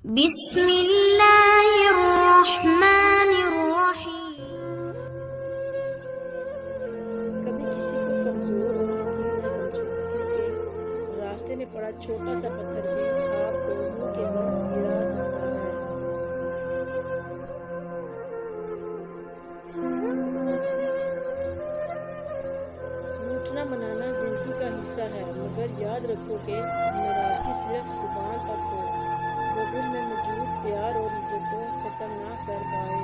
بسم اللہ الرحمن الرحیم۔ کبھی کسی کو کمزور اور حقیر نہ سمجھو، کیونکہ راستے میں پڑا چھوٹا سا پتھر بھی آپ کو منہ کے بل گرا سکتا ہے۔ روٹھنا منانا زندگی کا حصہ ہے، مگر یاد رکھو کہ ناراضگی صرف زبان تک ہو، وہ دل میں موجود پیار اور عزت کو ختم نہ کر پائے۔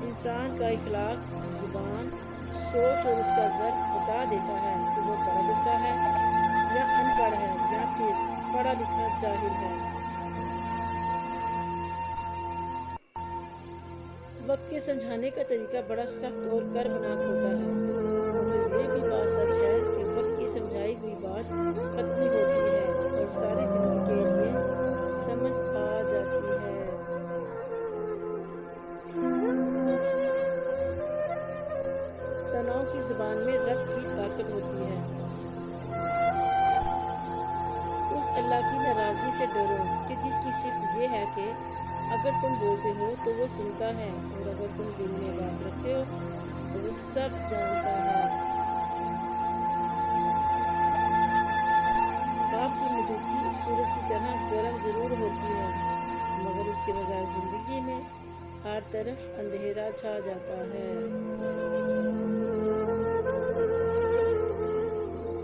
انسان کا اخلاق، زبان، سوچ اور اس کا ظرف بتا دیتا ہے کہ وہ پڑھا لکھا ہے یا ان پڑھ ہے، یا پھر پڑھا لکھا جاہل ہے۔ وقت کے سمجھانے کا طریقہ بڑا سخت اور کربناک ہوتا ہے، مگر یہ بھی بات سچ ہے کہ وقت کی سمجھائی ہوئی بات ختم ہوتی ہے اور ساری زندگی کے لیے سمجھ آ جاتی ہے۔ تناؤ کی زبان میں رب کی طاقت ہوتی ہے۔ اس اللہ کی ناراضگی سے ڈرو کہ جس کی صفت یہ ہے کہ اگر تم بولتے ہو تو وہ سنتا ہے، اور اگر تم دل میں بات رکھتے ہو تو وہ سب جانتا ہے۔ آپ کی موجودگی سورج کی طرح گرم ضرور ہوتی ہے، مگر اس کے بغیر زندگی میں ہر طرف اندھیرا چھا جاتا ہے۔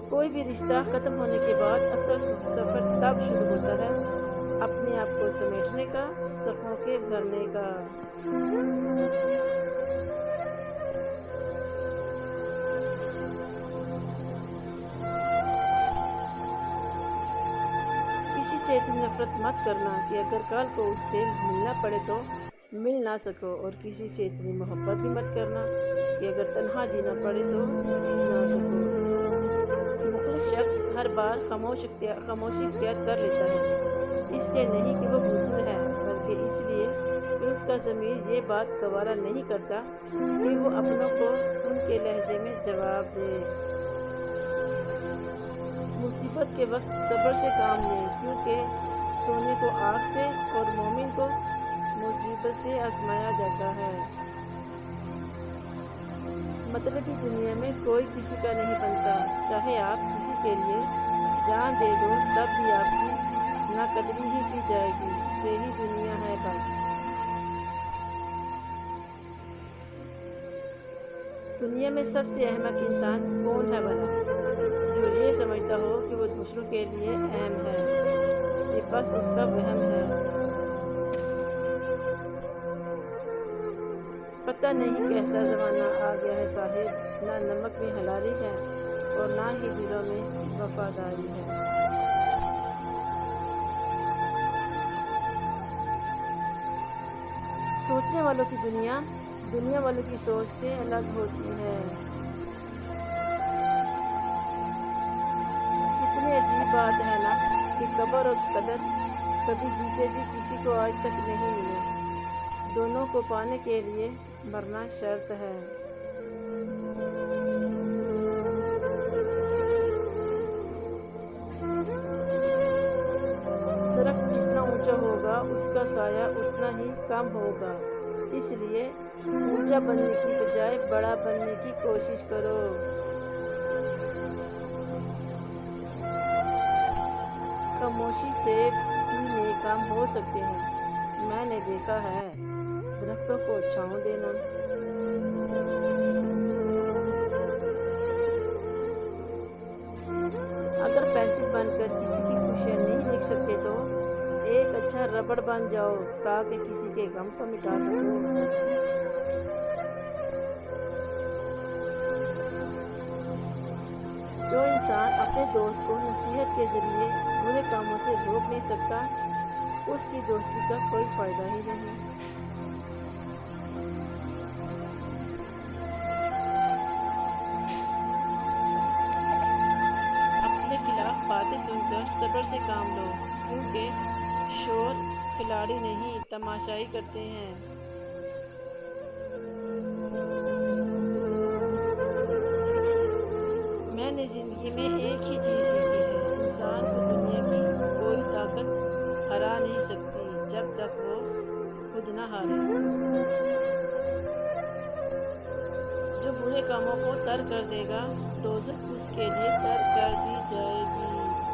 کوئی بھی رشتہ ختم ہونے کے بعد اصل سفر تب شروع ہوتا ہے، اپنے آپ کو سمیٹنے کا، زخموں کے بھرنے کا۔ کسی سے اتنی نفرت مت کرنا کہ اگر کل کو اس سے ملنا پڑے تو مل نہ سکو، اور کسی سے اتنی محبت بھی مت کرنا کہ اگر تنہا جینا پڑے تو جی نہ سکو۔ مخلص شخص ہر بار خاموشی اختیار کر لیتا ہے، اس لیے نہیں کہ وہ بزدل ہے، بلکہ اس لیے کہ اس کا ضمیر یہ بات گوارا نہیں کرتا کہ وہ اپنوں کو ان کے لہجے میں جواب دے۔ مصیبت کے وقت صبر سے کام لیں، کیونکہ سونے کو آگ سے اور مومن کو مصیبت سے آزمایا جاتا ہے۔ مطلبی دنیا میں کوئی کسی کا نہیں بنتا، چاہے آپ کسی کے لیے جان دے دو تب بھی آپ کی ناقدری ہی کی جائے گی۔ یہی دنیا ہے بس۔ دنیا میں سب سے احمق انسان کون ہے بھلا؟ جو یہ سمجھتا ہو کہ وہ دوسروں کے لیے اہم ہے، یہ بس اس کا وہم ہے۔ پتہ نہیں کیسا زمانہ آ گیا ہے صاحب، نہ نمک میں حلالی ہے اور نہ ہی دلوں میں وفاداری ہے۔ سوچنے والوں کی دنیا والوں کی سوچ سے الگ ہوتی ہے۔ کتنی عجیب بات ہے نا کہ قبر اور قدر کبھی جیتے جی کسی کو آج تک نہیں ملے، دونوں کو پانے کے لیے مرنا شرط ہے۔ درخت جتنا اونچا ہوگا اس کا سایہ اتنا ہی کم ہوگا، اس لیے اونچا بننے کی بجائے بڑا بننے کی کوشش کرو۔ خاموشی سے بھی نیک کام ہو سکتے ہیں، میں نے دیکھا ہے۔ درختوں کو چھاؤں دینا، اگر پینسل بن کر کسی کی خوشیاں نہیں لکھ سکتے تو ایک اچھا ربڑ بن جاؤ تاکہ کسی کے غم تو مٹا سکو۔ جو انسان اپنے دوست کو نصیحت کے ذریعے برے کاموں سے روک نہیں سکتا، اس کی دوستی کا کوئی فائدہ ہی نہیں۔ اپنے خلاف باتیں سن کر صبر سے کام لو، کیونکہ شور کھلاڑی نہیں تماشائی کرتے ہیں۔ میں نے زندگی میں ایک ہی چیز سیکھی ہے، انسان کو دنیا کی کوئی طاقت ہرا نہیں سکتی جب تک وہ خود نہ ہارے۔ جو برے کاموں کو ترک کر دے گا دوزخ اس کے لیے ترک کر دی جائے گی۔